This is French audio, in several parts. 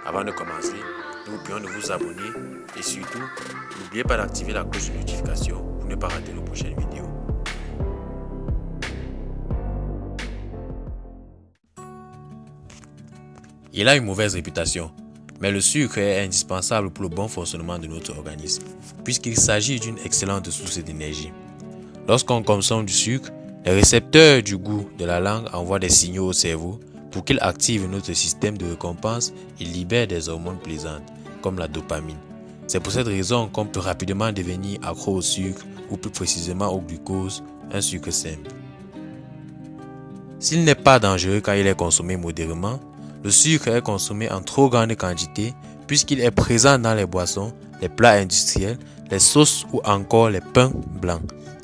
Avant de commencer, nous vous prions de vous abonner et surtout, n'oubliez pas d'activer la cloche de notification pour ne pas rater nos prochaines vidéos. Il a une mauvaise réputation, mais le sucre est indispensable pour le bon fonctionnement de notre organisme, puisqu'il s'agit d'une excellente source d'énergie. Lorsqu'on consomme du sucre, les récepteurs du goût de la langue envoient des signaux au cerveau pour qu'il active notre système de récompense et libère des hormones plaisantes, comme la dopamine. C'est pour cette raison qu'on peut rapidement devenir accro au sucre, ou plus précisément au glucose, un sucre simple. S'il n'est pas dangereux quand il est consommé modérément, le sucre est consommé en trop grande quantité puisqu'il est présent dans les boissons, les plats industriels, les sauces ou encore les pains blancs.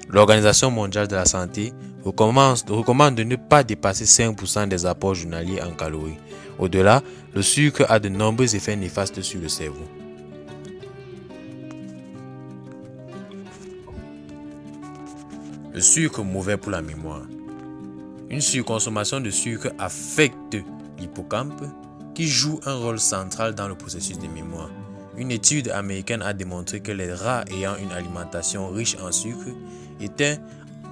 L'Organisation mondiale de la santé recommande de ne pas dépasser 5% des apports journaliers en calories. Au-delà, le sucre a de nombreux effets néfastes sur le cerveau. Le sucre mauvais pour la mémoire. Une surconsommation de sucre affecte l'hippocampe qui joue un rôle central dans le processus de mémoire. Une étude américaine a démontré que les rats ayant une alimentation riche en sucre étaient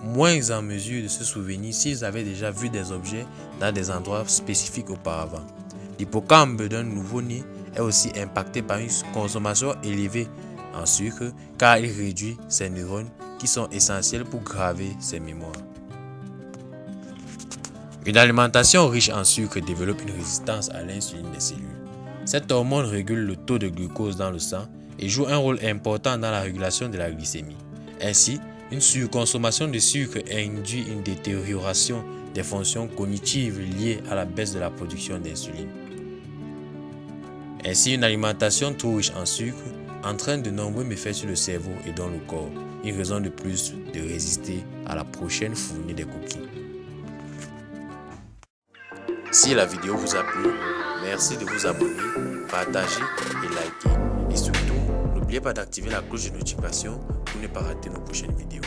moins en mesure de se souvenir s'ils avaient déjà vu des objets dans des endroits spécifiques auparavant. L'hippocampe d'un nouveau-né est aussi impacté par une consommation élevée en sucre car il réduit ses neurones qui sont essentiels pour graver ses mémoires. Une alimentation riche en sucre développe une résistance à l'insuline des cellules. Cette hormone régule le taux de glucose dans le sang et joue un rôle important dans la régulation de la glycémie. Ainsi, une surconsommation de sucre induit une détérioration des fonctions cognitives liées à la baisse de la production d'insuline. Ainsi, une alimentation trop riche en sucre entraîne de nombreux méfaits sur le cerveau et dans le corps, une raison de plus de résister à la prochaine fournée des cookies. Si la vidéo vous a plu, merci de vous abonner, partager et liker. Et surtout, n'oubliez pas d'activer la cloche de notification pour ne pas rater nos prochaines vidéos.